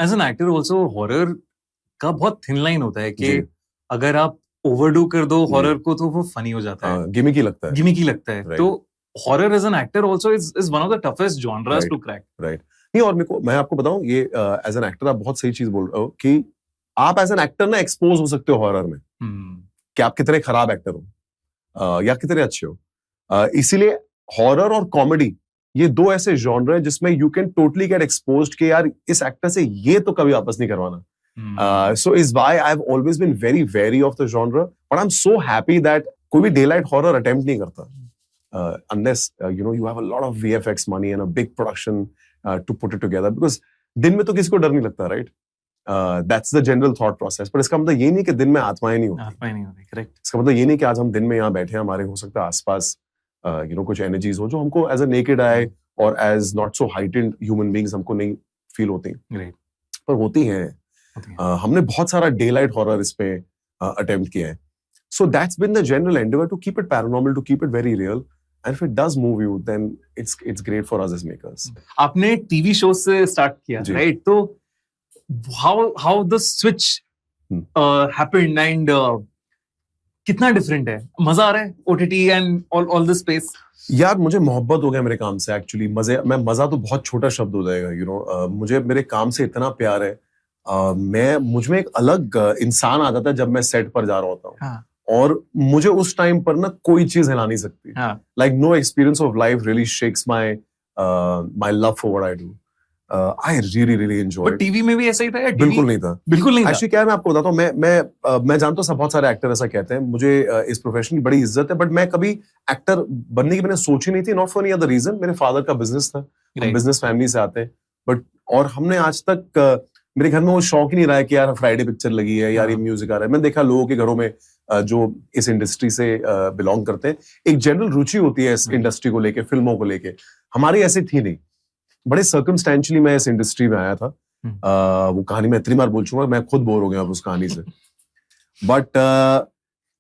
As an actor also horror का बहुत thin line होता है कि जी। अगर आप ओवरडू कर दो जी। हॉरर को तो वो फनी हो जाता है, गिमिकी लगता है। गिमिकी लगता है। Right. तो horror as an actor also is one of the toughest genres Right. To crack. Right नहीं, और मैं आपको बताऊं, ये एज एन एक्टर आप बहुत सही चीज बोल रहे हो कि आप एज एन एक्टर ना एक्सपोज हो सकते हो हॉरर में कि आप कितने खराब एक्टर हो या कितने अच्छे हो। इसीलिए हॉरर और कॉमेडी ये दो ऐसे जॉनर हैं जिसमें you can totally get exposed कि यार इस एक्टर से ये तो कभी वापस नहीं करवाना। So is why I have always been very very of the genre, but I am so happy that कोई भी डे लाइट हॉरर अटेम्प्ट नहीं करता unless you have a lot of VFX money and a big production to put it together, because दिन में तो किसी को डर नहीं लगता, right? That's the general thought process. पर इसका मतलब ये नहीं कि दिन में आत्माएं नहीं होती। करेक्ट। इसका मतलब ये नहीं कि आज हम दिन में यहाँ बैठे हैं, हमारे हो सकता है आसपास कुछ एनर्जीज हो जो हमको एज अ नेकेड आई और as not so heightened human beings हमको नहीं फील होती, पर होती हैं। हमने बहुत सारा डे लाइट हॉरर इस पे अटेम्प्ट किया है. So that's been the general endeavor, to keep it paranormal, to keep it very real. And if it does move you, then it's great for us as makers. आपने TV show से start किया, right? तो how the switch happened and कितना different है? मजा आ रहा है OTT and all this space? यार मुझे मोहब्बत हो गया मेरे काम से एक्चुअली. मजा तो बहुत छोटा शब्द हो जाएगा, मुझे मेरे काम से इतना प्यार है. मुझ में एक अलग इंसान आ जाता है जब मैं सेट पर जा रहा होता हूँ. हाँ. और मुझे उस टाइम पर ना कोई चीज हिला नहीं सकती. Like no experience of life really shakes my love for what I do. I really enjoy. But TV में भी ऐसा ही था या बिल्कुल नहीं था. बिल्कुल नहीं था. एक्चुअली क्या है, मैं आपको बताता हूँ, मैं जानता हूँ बहुत सारे एक्टर ऐसा कहते हैं. मुझे इस प्रोफेशन की बड़ी इज्जत है, बट मैं कभी एक्टर बनने की मैंने सोची नहीं थी. Not for any other reason. मेरे फादर का बिजनेस था, हम बिजनेस फैमिली से आते हैं. बट और हमने आज तक मेरे घर में वो शौक ही नहीं रहा है कि यार फ्राइडे पिक्चर लगी है, यार ये म्यूजिक आ रहा है. मैंने देखा लोगों के घरों में जो इस इंडस्ट्री से बिलोंग करते हैं, एक जनरल रुचि होती है इस इंडस्ट्री को लेके, फिल्मों को लेके. हमारी ऐसी थी नहीं. बड़े सर्कमस्टेंशियली मैं इस इंडस्ट्री में आया था. वो कहानी मैं इतनी बार बोल चुका, मैं खुद बोर हो गया उस कहानी से. बट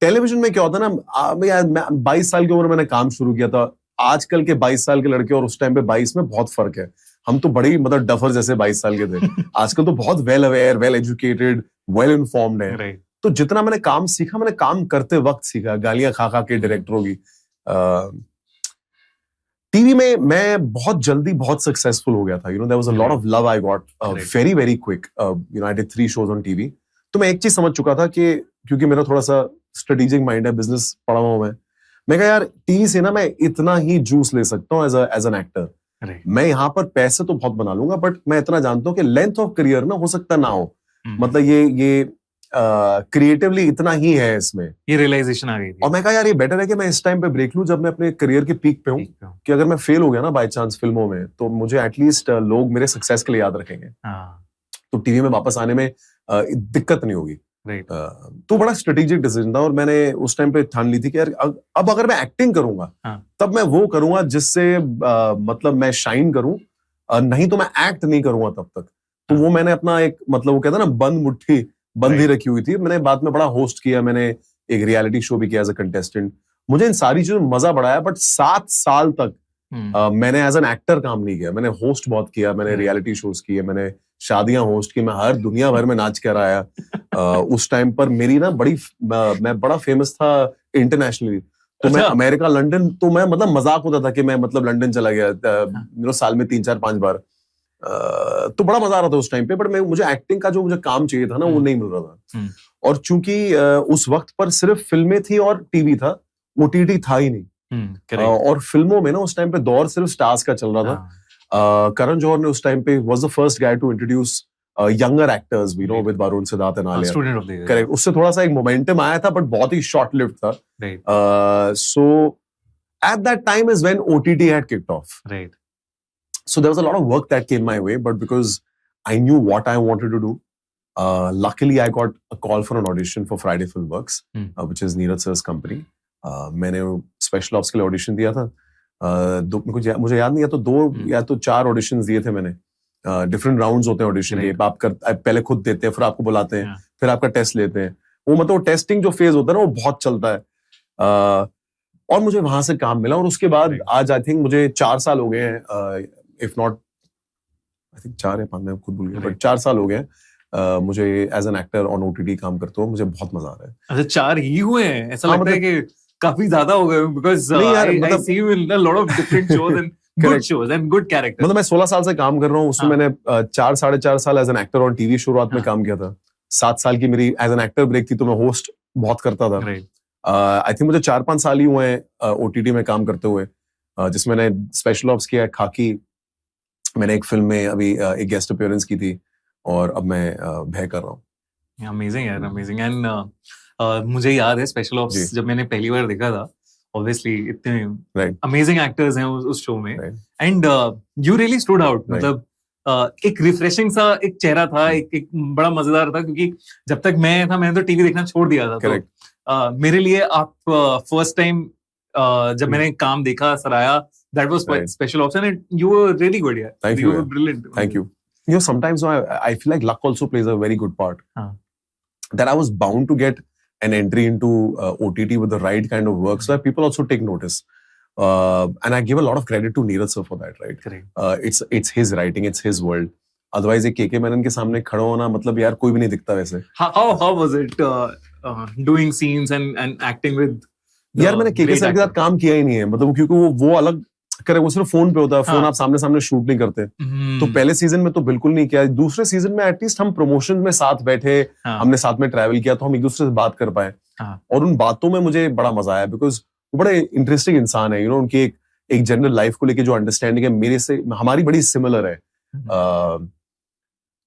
टेलीविजन में क्या होता है ना, 22 साल की उम्र मैंने काम शुरू किया था. आजकल के 22 साल के लड़के और उस टाइम पे 22 में बहुत फर्क है. हम तो बड़े ही मतलब डफर जैसे 22 साल के थे. आजकल तो बहुत well aware, well educated, well informed है. तो जितना मैंने काम सीखा, मैंने काम करते वक्त सीखा, गालियां खा खा के डायरेक्टरों की. टीवी में मैं बहुत जल्दी बहुत सक्सेसफुल हो गया था. There was a lot of love I got very very quick. I did 3 shows on TV. तो मैं एक चीज समझ चुका था कि क्योंकि मेरा थोड़ा सा स्ट्रेटेजिक माइंड है, बिजनेस पढ़ा हुआ मैं कहा यार टीवी से ना मैं इतना ही जूस ले सकता हूँ एज एन एक्टर. मैं यहाँ पर पैसे तो बहुत बना लूंगा, बट मैं इतना जानता हूँ कि लेंथ ऑफ करियर ना हो सकता ना हो. मतलब ये क्रिएटिवली इतना ही है इसमें. ये रियलाइजेशन आ गई थी. और मैं कहा यार ये बेटर है कि मैं इस टाइम पे ब्रेक लूं जब मैं अपने करियर के पीक पे हूँ, कि अगर मैं फेल हो गया ना बाय चांस फिल्मों में, तो मुझे एटलीस्ट लोग मेरे सक्सेस के लिए याद रखेंगे. तो टीवी में वापस आने में दिक्कत नहीं होगी. तो बड़ा स्ट्रेटेजिक डिसीजन था. और मैंने उस टाइम पे ठान ली थी कि यार अब अगर मैं एक्टिंग करूंगा तब मैं वो करूंगा जिससे मतलब मैं शाइन करूं, नहीं तो मैं एक्ट नहीं करूंगा तब तक. तो वो मैंने अपना एक मतलब वो कहता है ना बंद मुट्ठी बंद ही रखी हुई थी. मैंने बाद में बड़ा होस्ट किया, मैंने एक रियलिटी शो भी किया एज अ कंटेस्टेंट. मुझे इन सारी चीजों में मजा बड़ा आया. बट 7 साल तक मैंने एज एन एक्टर काम नहीं किया. मैंने होस्ट बहुत किया, मैंने रियलिटी शोज किए, मैंने शादियां होस्ट की, मैं हर दुनिया भर में नाच कर आया. उस टाइम पर मेरी ना मैं बड़ा फेमस था इंटरनेशनली. तो मैं अमेरिका, लंदन, तो मैं मतलब मजाक होता था कि मैं मतलब लंदन चला गया साल में 3-4-5 बार. तो बड़ा मजा आ रहा था उस टाइम पे. बट मुझे एक्टिंग का जो मुझे काम चाहिए था ना वो नहीं मिल रहा था. और चूंकि उस वक्त पर सिर्फ फिल्में थी और टीवी था, OTT था ही नहीं. और फिल्मों में ना उस टाइम पे दौर सिर्फ स्टार्स का चल रहा था. करण जौहर ने उस टाइम पे was the first guy to introduce younger actors, with Varun, Siddharth and Alia. Student of the year. Correct. उससे थोड़ा सा एक मोमेंटम आया था, बट बहुत ही शॉर्ट लिव्ड था. So at that time is when OTT had kicked off. Right. So there was a lot of work that came my way, but because I knew what I wanted to do, luckily I got a call for an audition for Friday Filmworks, which is Neeraj sir's company. मैंने special ops के लिए audition दिया था. मुझे याद नहीं है, तो 2 या तो 4 ऑडिशंस दिए थे मैंने. डिफरेंट राउंड्स होते हैं ऑडिशन के. आप पहले खुद देते हैं, फिर आपको बुलाते हैं, फिर आपका टेस्ट लेते हैं. वो मतलब टेस्टिंग जो फेज होता है ना वो बहुत चलता है. और मुझे वहां से काम मिला. और उसके बाद आज आई थिंक मुझे 4 साल हो गए हैं, इफ नॉट आई थिंक 4 या 5 मैं खुद भूल गया, बट 4 साल हो गए मुझे as an actor on OTT काम करते हो, मुझे बहुत मजा आ रहा है। अच्छा 4 ही हुए हैं? ऐसा लगता है कि काफी ज्यादा हो गए, because I see you in a lot of different shows and good shows and good characters. मतलब मैं 16 साल से काम कर रहा हूँ, उसमें मैंने 4 साढ़े 4 साल as an actor on TV शुरुआत में काम किया था। 7 साल की मेरी एज एन एक्टर ब्रेक थी, तो मैं होस्ट बहुत करता था। आई थिंक मुझे 4-5 साल ही हुए हैं OTT में काम करते हुए, जिसमें मैंने स्पेशल ऑप्स किया, खाकी, मैंने एक फिल्म में अभी एक गेस्ट अपीयरेंस की थी, और अब मैं भय कर रहा हूँ। अमेजिंग यार, अमेजिंग। एंड मुझे याद है स्पेशल ऑप्स जब मैंने पहली बार देखा था, ऑब्वियसली इतने अमेजिंग एक्टर्स हैं उस शो में, and you really stood out. मतलब एक रिफ्रेशिंग सा एक चेहरा था, एक बड़ा मजेदार था, क्योंकि जब तक मैं था मैंने तो टीवी देखना छोड़ दिया था। तो मेरे लिए आप फर्स्ट टाइम जब मैंने काम देखा सराया, that was special option, and you were really good. Yeah, thank you. You were brilliant. Thank you. You know, sometimes I feel like luck also plays a very good part. That I was bound to get an entry into OTT with the right kind of work, so that people also take notice. And I give a lot of credit to Neeraj sir for that, right? Correct. It's his writing, it's his world. Otherwise, एक KK Menon के सामने खड़ा होना, मतलब यार कोई भी नहीं दिखता वैसे। How was it doing scenes and acting with? यार मैंने KK सर के साथ काम किया ही नहीं है, मतलब क्योंकि वो अलग करे, वो सिर्फ फोन पे होता है, फोन आप सामने सामने शूट नहीं करते। तो पहले सीजन में तो बिल्कुल नहीं किया। दूसरे सीजन में एटलीस्ट हम प्रमोशन में साथ बैठे, हमने साथ में ट्रैवल किया, तो हम एक दूसरे से बात कर पाए, और उन बातों में मुझे बड़ा मजा आया, बिकॉज वो बड़े इंटरेस्टिंग इंसान है। उनकी एक जनरल लाइफ को लेके जो अंडरस्टैंडिंग है मेरे से, हमारी बड़ी सिमिलर है।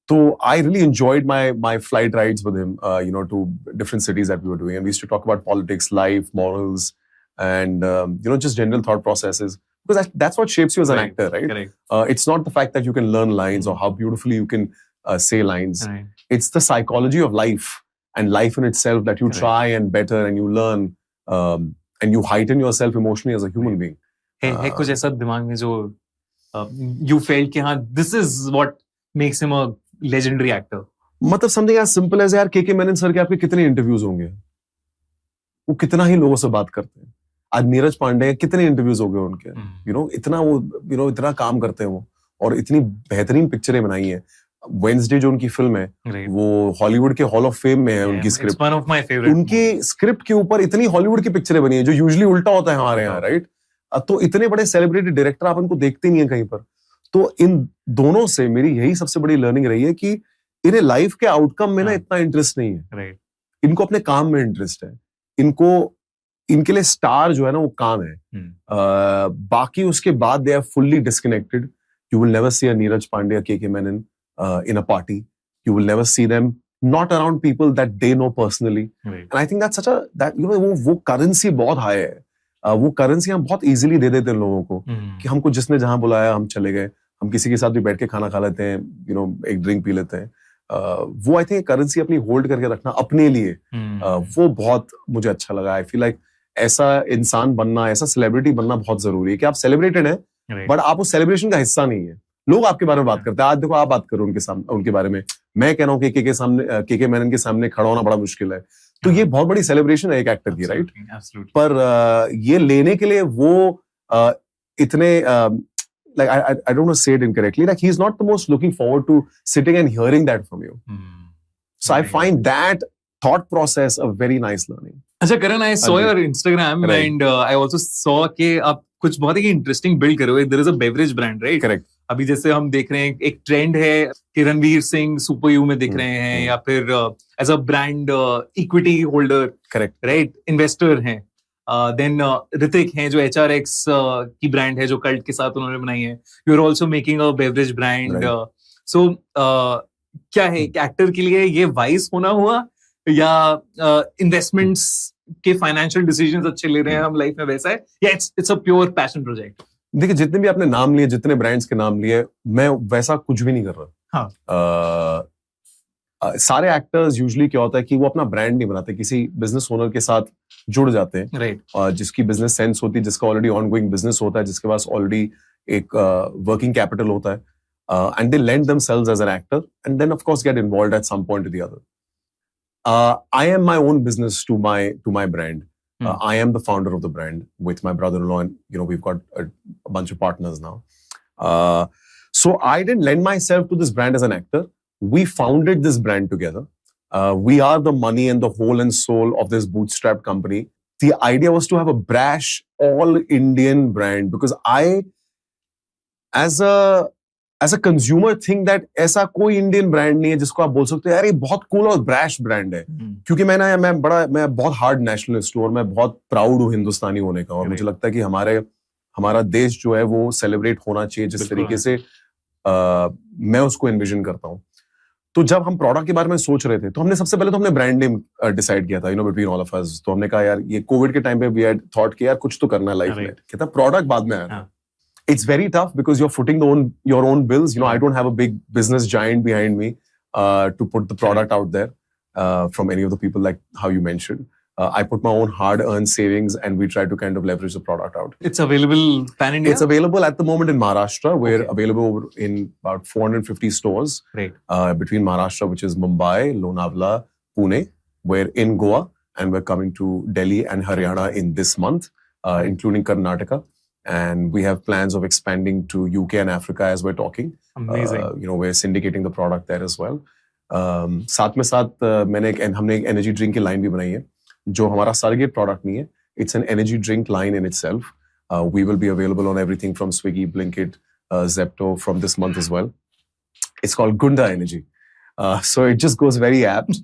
तो I really enjoyed my flight rides with him, to different cities that we were doing, and we used to talk about politics, life, morals, and just general thought processes, because that's what shapes you as an actor, right? It's not the fact that you can learn lines or how beautifully you can say lines. It's the psychology of life and life in itself that you try and better, and you learn, and you heighten yourself emotionally as a human being. है कुछ ऐसा दिमाग में जो you felt कि हाँ, this is what makes him a legendary actor? मतलब something as simple as, यार KK मेनन सर के आपके कितने इंटरव्यूज होंगे, वो कितना ही लोगों से बात करते हैं। आज नीरज पांडे कितने इंटरव्यूज हो गए उनके, इतना वो इतना काम करते हैं वो, और इतनी बेहतरीन पिक्चरें बनाई हैं। वेडनेसडे जो उनकी फिल्म है, वो हॉलीवुड के हॉल ऑफ फेम में है। उनकी script, one of my favorite उनकी स्क्रिप्ट के ऊपर इतनी हॉलीवुड की पिक्चरें बनी है, जो यूजुअली उल्टा होता है हमारे यहाँ, राइट? तो इतने बड़े सेलिब्रिटी डायरेक्टर आप उनको देखते नहीं है कहीं पर। तो इन दोनों से मेरी यही सबसे बड़ी लर्निंग रही है कि इन्हें लाइफ के आउटकम में ना इतना इंटरेस्ट नहीं है, इनको अपने काम में इंटरेस्ट है। इनके लिए स्टार जो है ना वो काम है, बाकी उसके बाद they are fully disconnected. You will never see a Neeraj Pandey, KK Menon in a party. You will never see them not around people that they know personally, and I think that's such a that वो currency बहुत high है। वो currency हम बहुत easily दे देते हैं लोगों को, कि हमको जिसने जहां बुलाया हम चले गए, हम किसी के साथ भी बैठ के खाना खा लेते हैं, एक ड्रिंक पी लेते हैं। वो आई थिंक करेंसी अपनी होल्ड करके रखना अपने लिए, वो बहुत मुझे अच्छा लगा। आई फील लाइक ऐसा इंसान बनना, ऐसा सेलिब्रिटी बनना बहुत जरूरी है, कि आप सेलिब्रेटेड हैं, बट आप उस सेलिब्रेशन का हिस्सा नहीं है। लोग आपके बारे में बात करते हैं। आज देखो, आप बात करो उनके सामने, उनके बारे में। मैं कह रहा हूँ कि KK मेनन के सामने खड़ा होना बड़ा मुश्किल है, तो ये बहुत बड़ी सेलिब्रेशन है एक एक्टर की, राइट? पर ये लेने के लिए वो इतने like I don't want to say it incorrectly, like he's not the most looking forward to sitting and hearing that from you. So I find that thought process a very nice learning. अच्छा Karan, I saw your Instagram, and I also saw कि आप कुछ बहुत ही interesting build कर रहे हो। There is a beverage brand, right? Correct. अभी जैसे हम देख रहे हैं, एक ट्रेंड है कि रणवीर सिंह सुपर यू में दिख रहे हैं, या फिर as a brand equity holder, correct, right, investor हैं। देन ऋतिक हैं जो HRX की ब्रांड है जो कल्ट के साथ उन्होंने बनाई है। You are also making a beverage brand. So क्या है एक्टर के लिए ये वाइस होना हुआ, या इन्वेस्टमेंट्स के फाइनेंशियल डिसीजंस अच्छे ले रहे हैं हम लाइफ में, वैसा है, या it's a pure passion project? देखिए, जितने भी आपने नाम लिए, जितने ब्रांड्स के नाम लिए, मैं वैसा कुछ भी नहीं कर रहा। सारे एक्टर्स यूजुअली क्या होता है कि वो अपना ब्रांड नहीं बनाते, किसी बिजनेस ओनर के साथ जुड़ जाते हैं, राइट, जिसकी बिजनेस सेंस होती है, जिसका ऑलरेडी ऑनगोइंग बिजनेस होता है, जिसके पास ऑलरेडी एक वर्किंग कैपिटल होता है, and they lend themselves as an actor, and then of course get involved at some point or the other. I am my own business to my brand. I am the founder of the brand with my brother-in-law, and we've got a bunch of partners now. So I didn't lend myself to this brand as an actor. We founded this brand together. We are the money and the whole and soul of this bootstrap company. The idea was to have a brash, all-Indian brand because I, as a consumer, think that ऐसा कोई Indian brand नहीं है जिसको आप बोल सकते हो यार ये बहुत cool और brash brand है. क्योंकि मैं बहुत hard nationalist हूँ और मैं बहुत proud हूँ हिंदुस्तानी होने का और मुझे लगता है कि हमारा देश जो है वो celebrate होना चाहिए जिस तरीके से मैं उसको envision करता हूँ. तो जब हम प्रोडक्ट के बारे में सोच रहे थे तो हमने सबसे पहले तो हमने ब्रांड नेम डिसाइड किया था बिटवीन ऑल ऑफ अस. तो हमने कहा यार ये कोविड के टाइम पे वी हैड थॉट कि यार कुछ तो करना है लाइफ में. कहता प्रोडक्ट बाद में आया. It's very tough because you are footing your own bills. I don't have a big business giant behind me to put the product out there from any of the people like how you mentioned. I put my own hard-earned savings and we try to kind of leverage the product out. It's available pan-India? It's available at the moment in Maharashtra. We're available in about 450 stores. Right. Between Maharashtra, which is Mumbai, Lonavala, Pune. We're in Goa and we're coming to Delhi and Haryana in this month, including Karnataka. And we have plans of expanding to UK and Africa as we're talking. Amazing. We're syndicating the product there as well. साथ में साथ हमने एक energy drink की line भी बनाई है. जो हमारा surrogate product नहीं है, it's an energy drink line in itself. We will be available on everything from Swiggy, Blinkit, Zepto from this month as well. It's called Gunda Energy. So it just goes very apt.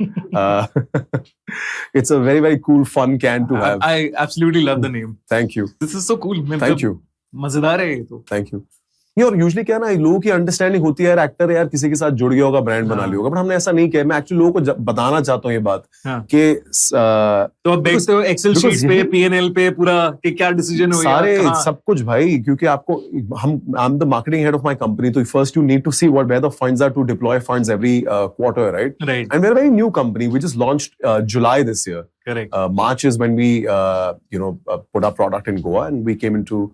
It's a very, very cool, fun can to have. I absolutely love the name. Thank you. This is so cool. Thank you. मजेदार है ये तो. Thank you. ये और usually क्या है ना लोगों की अंडरस्टैंडिंग होती है यार एक्टर यार किसी के साथ जुड़ गया होगा ब्रांड बना लिया होगा बट हमने ऐसा नहीं किया. मैं एक्चुअली लोगों को बताना चाहता हूँ ये बात कि तो आप देखते हो एक्सेल शीट्स पे पीएनएल पे पूरा कि क्या डिसीजन हुआ सारे सब कुछ भाई क्योंकि आपको I am the marketing head of my company तो first you need to see what where the funds are to deploy funds every quarter right and we are very new company we just launched July this year. Correct. March is when we put our product in Goa and we came into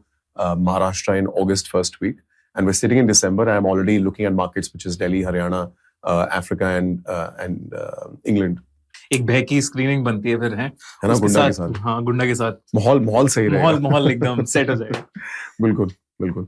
Maharashtra in August first week. And we're sitting in December. I'm already looking at markets which is Delhi, Haryana, Africa, and England. एक भय की screening बनती है फिर है ना गुंडा के साथ. हाँ गुंडा के साथ माहौल सही रहेगा. माहौल एकदम सेट हो जाएगा. बिल्कुल.